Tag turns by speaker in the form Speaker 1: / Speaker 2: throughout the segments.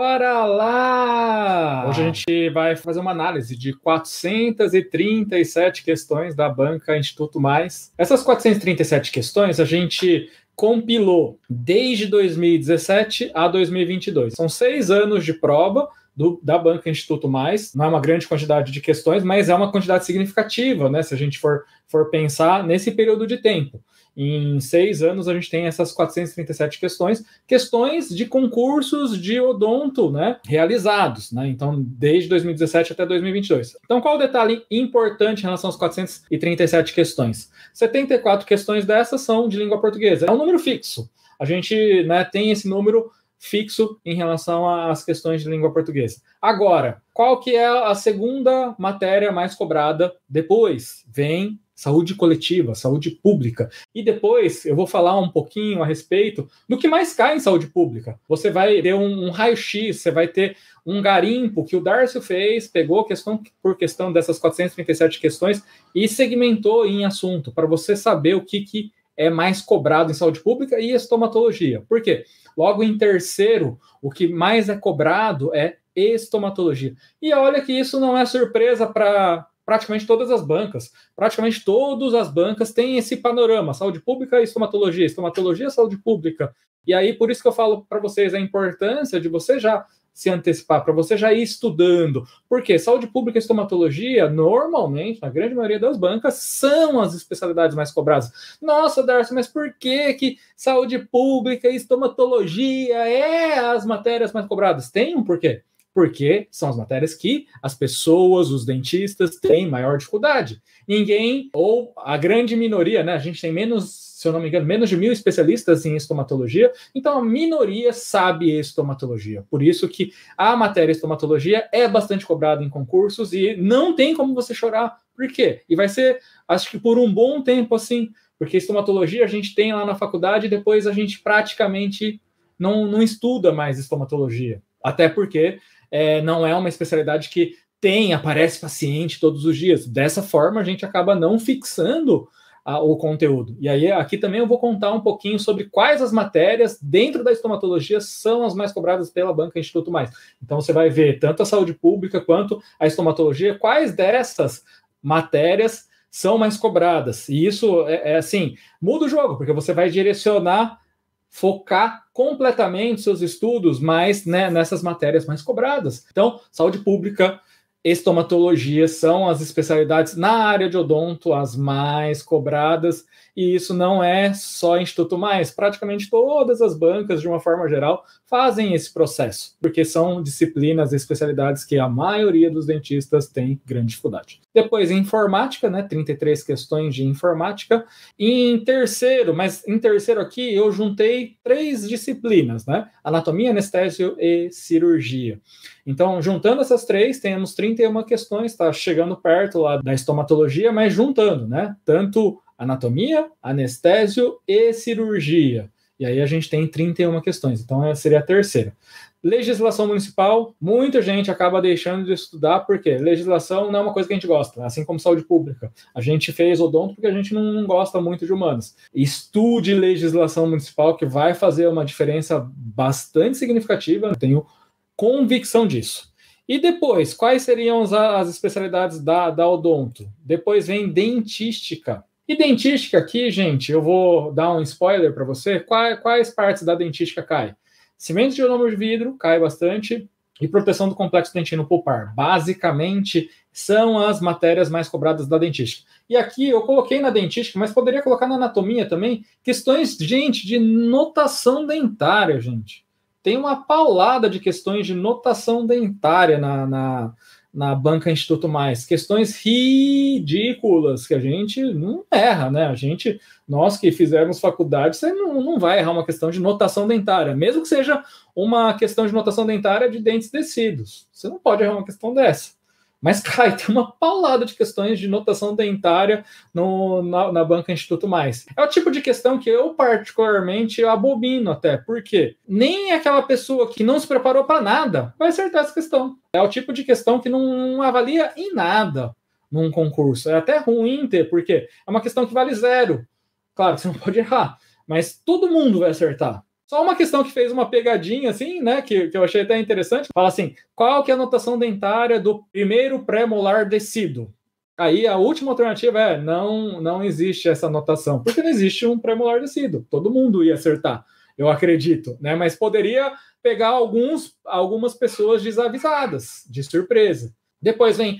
Speaker 1: Bora lá! Hoje a gente vai fazer uma análise de 437 questões da banca Instituto Mais. Essas 437 questões a gente compilou desde 2017 a 2022. São 6 anos de prova da banca Instituto Mais. Não é uma grande quantidade de questões, mas é uma quantidade significativa, né? Se a gente for pensar nesse período de tempo. Em 6 anos, a gente tem essas 437 questões de concursos de odonto, né, realizados, né? Então, desde 2017 até 2022. Então, qual o detalhe importante em relação às 437 questões? 74 questões dessas são de língua portuguesa. É um número fixo. A gente, né, tem esse número fixo em relação às questões de língua portuguesa. Agora, qual que é a segunda matéria mais cobrada? Depois vem saúde coletiva, saúde pública. E depois eu vou falar um pouquinho a respeito do que mais cai em saúde pública. Você vai ter um raio-x, você vai ter um garimpo que o Darcio fez, pegou questão por questão dessas 437 questões e segmentou em assunto, para você saber o que é mais cobrado em saúde pública e estomatologia. Por quê? Logo em terceiro, o que mais é cobrado é estomatologia. E olha que isso não é surpresa para praticamente todas as bancas. Praticamente todas as bancas têm esse panorama, saúde pública e estomatologia, saúde pública. E aí, por isso que eu falo para vocês a importância de você já se antecipar, para você já ir estudando. Porque saúde pública e estomatologia, normalmente, na grande maioria das bancas, são as especialidades mais cobradas. Nossa, Darcio, mas por que saúde pública e estomatologia é as matérias mais cobradas? Tem um porquê. Porque são as matérias que as pessoas, os dentistas, têm maior dificuldade. Ninguém, ou a grande minoria, né? A gente tem menos, se eu não me engano, menos de 1.000 especialistas em estomatologia, então a minoria sabe estomatologia. Por isso que a matéria estomatologia é bastante cobrada em concursos e não tem como você chorar. Por quê? E vai ser, acho que por um bom tempo assim, porque estomatologia a gente tem lá na faculdade e depois a gente praticamente não estuda mais estomatologia. Até porque não é uma especialidade que aparece paciente todos os dias. Dessa forma, a gente acaba não fixando o conteúdo. E aí, aqui também eu vou contar um pouquinho sobre quais as matérias dentro da estomatologia são as mais cobradas pela banca Instituto Mais. Então, você vai ver tanto a saúde pública quanto a estomatologia, quais dessas matérias são mais cobradas. E isso, assim, muda o jogo, porque você vai direcionar, focar completamente seus estudos mais, né, nessas matérias mais cobradas. Então, saúde pública, estomatologia são as especialidades na área de odonto as mais cobradas, e isso não é só Instituto Mais. Praticamente todas as bancas, de uma forma geral, fazem esse processo, porque são disciplinas e especialidades que a maioria dos dentistas tem grande dificuldade. Depois, informática, né, 33 questões de informática. Em terceiro aqui, eu juntei 3 disciplinas, né? Anatomia, anestésio e cirurgia. Então, juntando essas 3, temos 31 questões, está chegando perto lá da estomatologia, mas juntando, né? Tanto anatomia, anestésio e cirurgia. E aí a gente tem 31 questões, então essa seria a terceira. Legislação municipal, muita gente acaba deixando de estudar, porque legislação não é uma coisa que a gente gosta, assim como saúde pública. A gente fez odonto porque a gente não gosta muito de humanos. Estude legislação municipal, que vai fazer uma diferença bastante significativa, eu tenho convicção disso. E depois, quais seriam as especialidades da odonto? Depois vem dentística. E dentística aqui, gente, eu vou dar um spoiler para você. Quais partes da dentística cai? Cimento de ionômero de vidro cai bastante e proteção do complexo dentino pulpar. Basicamente, são as matérias mais cobradas da dentística. E aqui eu coloquei na dentística, mas poderia colocar na anatomia também, questões, gente, de notação dentária, gente. Tem uma paulada de questões de notação dentária na banca Instituto Mais. Questões ridículas que a gente não erra, né? Nós que fizemos faculdade, você não vai errar uma questão de notação dentária, mesmo que seja uma questão de notação dentária de dentes descidos. Você não pode errar uma questão dessa. Mas, cara, tem uma paulada de questões de notação dentária na banca Instituto Mais. É o tipo de questão que eu, particularmente, abomino até. Por quê? Nem aquela pessoa que não se preparou para nada vai acertar essa questão. É o tipo de questão que não avalia em nada num concurso. É até ruim ter, porque é uma questão que vale 0. Claro que você não pode errar, mas todo mundo vai acertar. Só uma questão que fez uma pegadinha, assim, né, que eu achei até interessante. Fala assim, qual que é a notação dentária do primeiro pré-molar descido? Aí a última alternativa é, não existe essa notação, porque não existe um pré-molar descido. Todo mundo ia acertar, eu acredito, né? Mas poderia pegar algumas pessoas desavisadas, de surpresa. Depois vem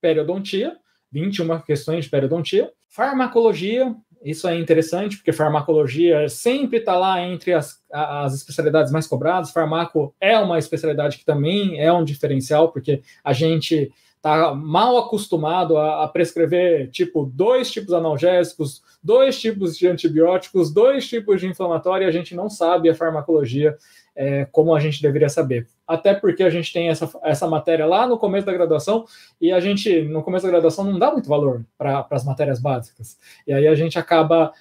Speaker 1: periodontia, 21 questões de periodontia. Farmacologia, isso é interessante, porque farmacologia sempre está lá entre as especialidades mais cobradas. Farmaco é uma especialidade que também é um diferencial, porque a gente está mal acostumado a prescrever, tipo, 2 tipos analgésicos, 2 tipos de antibióticos, 2 tipos de inflamatório, e a gente não sabe a farmacologia como a gente deveria saber. Até porque a gente tem essa matéria lá no começo da graduação, e a gente, no começo da graduação, não dá muito valor para as matérias básicas. E aí a gente acaba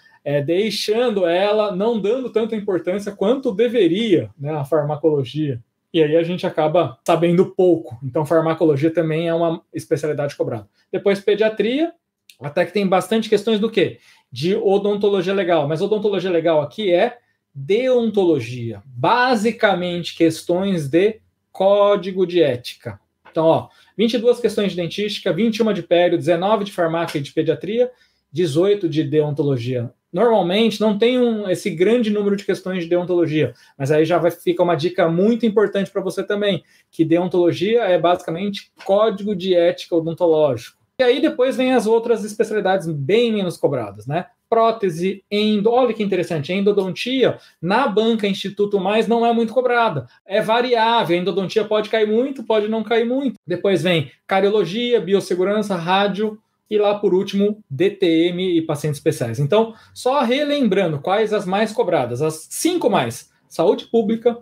Speaker 1: deixando ela, não dando tanta importância quanto deveria, né, a farmacologia. E aí a gente acaba sabendo pouco. Então, farmacologia também é uma especialidade cobrada. Depois, pediatria, até que tem bastante questões do quê? De odontologia legal. Mas odontologia legal aqui é deontologia. Basicamente, questões de código de ética. Então, 22 questões de dentística, 21 de pério, 19 de farmácia e de pediatria, 18 de deontologia. Normalmente não tem esse grande número de questões de deontologia, mas aí já fica uma dica muito importante para você também, que deontologia é basicamente código de ética odontológico. E aí depois vem as outras especialidades bem menos cobradas, né? Prótese, olha que interessante, endodontia, na banca Instituto Mais não é muito cobrada, é variável, a endodontia pode cair muito, pode não cair muito. Depois vem cariologia, biossegurança, rádio, e lá, por último, DTM e pacientes especiais. Então, só relembrando quais as mais cobradas. As 5 mais. Saúde pública,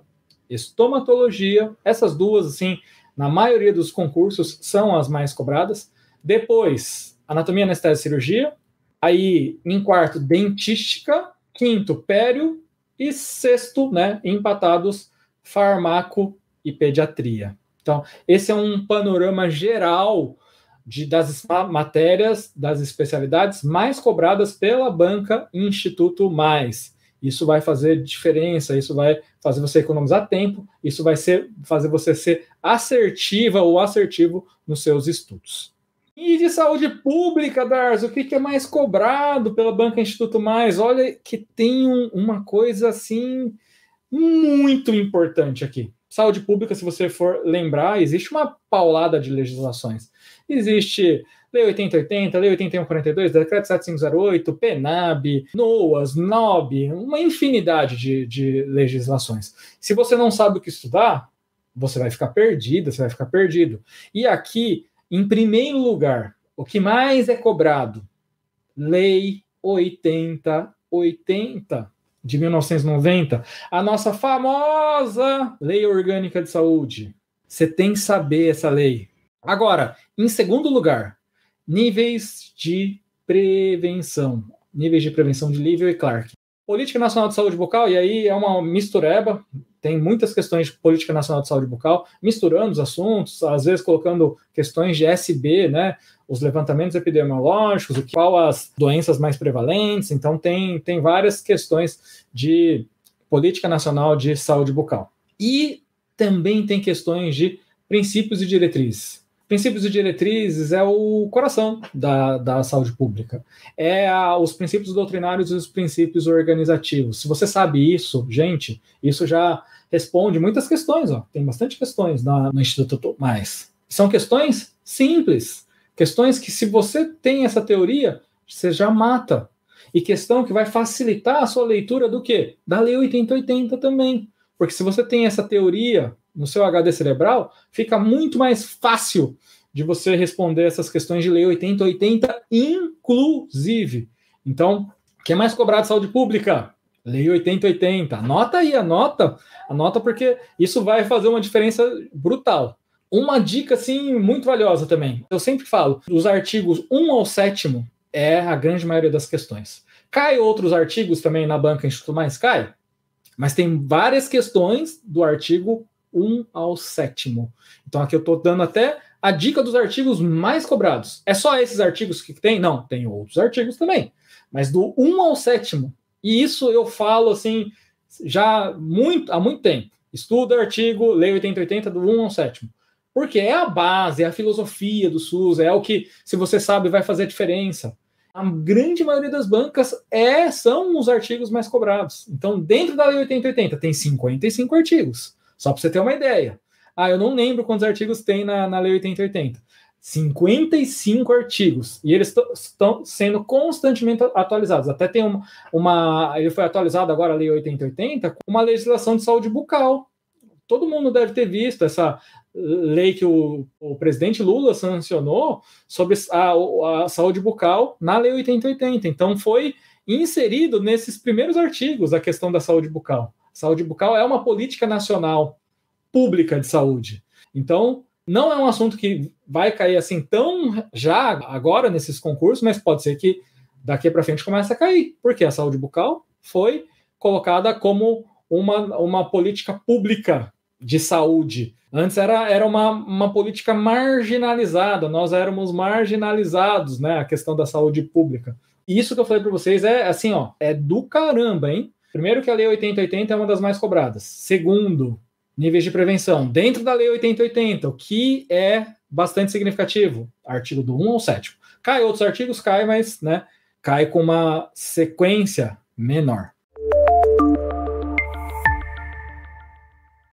Speaker 1: estomatologia. Essas duas, assim, na maioria dos concursos, são as mais cobradas. Depois, anatomia, anestesia e cirurgia. Aí, em quarto, dentística. Quinto, pério. E sexto, né, empatados, farmaco e pediatria. Então, esse é um panorama geral das matérias, das especialidades mais cobradas pela banca Instituto Mais. Isso vai fazer diferença, isso vai fazer você economizar tempo, isso vai fazer você ser assertiva ou assertivo nos seus estudos. E de saúde pública, Darzo, o que é mais cobrado pela banca Instituto Mais? Olha que tem uma coisa assim muito importante aqui. Saúde pública, se você for lembrar, existe uma paulada de legislações. Existe Lei 8080, Lei 8142, Decreto 7508, PENAB, NOAS, NOB, uma infinidade de legislações. Se você não sabe o que estudar, você vai ficar perdida, você vai ficar perdido. E aqui, em primeiro lugar, o que mais é cobrado? Lei 8080 de 1990, a nossa famosa Lei Orgânica de Saúde. Você tem que saber essa lei. Agora, em segundo lugar, níveis de prevenção. Níveis de prevenção de Livell e Clark. Política Nacional de Saúde Bucal, e aí é uma mistureba, tem muitas questões de Política Nacional de Saúde Bucal, misturando os assuntos, às vezes colocando questões de SB, né, os levantamentos epidemiológicos, qual as doenças mais prevalentes, então tem várias questões de Política Nacional de Saúde Bucal. E também tem questões de princípios e diretrizes. Princípios e diretrizes é o coração da saúde pública. Os princípios doutrinários e os princípios organizativos. Se você sabe isso, gente, isso já responde muitas questões. Tem bastante questões no Instituto Mais. São questões simples. Questões que, se você tem essa teoria, você já mata. E questão que vai facilitar a sua leitura do quê? Da Lei 8080 também. Porque se você tem essa teoria no seu HD cerebral, fica muito mais fácil de você responder essas questões de Lei 8080, inclusive. Então, o que é mais cobrado de saúde pública? Lei 8080. Anota aí, anota porque isso vai fazer uma diferença brutal. Uma dica, assim, muito valiosa também. Eu sempre falo, os artigos 1 ao 7º é a grande maioria das questões. Cai outros artigos também na banca Instituto Mais? Cai. Mas tem várias questões do artigo 1 ao 7º. Então aqui eu estou dando até a dica dos artigos mais cobrados. É só esses artigos que tem? Não, tem outros artigos também. Mas do 1 ao 7º. E isso eu falo assim, já há muito tempo. Estuda artigo Lei 8080 do 1 ao 7º. Porque é a base, é a filosofia do SUS, é o que, se você sabe, vai fazer a diferença. A grande maioria das bancas são os artigos mais cobrados. Então, dentro da Lei 8080, tem 55 artigos. Só para você ter uma ideia. Eu não lembro quantos artigos tem na Lei 8080. 55 artigos. E eles estão sendo constantemente atualizados. Até tem ele foi atualizado agora, a Lei 8080, com uma legislação de saúde bucal. Todo mundo deve ter visto essa lei que o presidente Lula sancionou sobre a saúde bucal na Lei 8080. Então, foi inserido nesses primeiros artigos a questão da saúde bucal. Saúde bucal é uma política nacional pública de saúde. Então, não é um assunto que vai cair assim tão já agora nesses concursos, mas pode ser que daqui para frente comece a cair, porque a saúde bucal foi colocada como uma política pública de saúde. Antes era uma política marginalizada, nós éramos marginalizados, né, a questão da saúde pública. E isso que eu falei para vocês é assim, é do caramba, hein? Primeiro que a Lei 8080 é uma das mais cobradas. Segundo, níveis de prevenção. Dentro da Lei 8080, o que é bastante significativo? Artigo do 1 ao 7º. Cai outros artigos, mas, né, cai com uma sequência menor.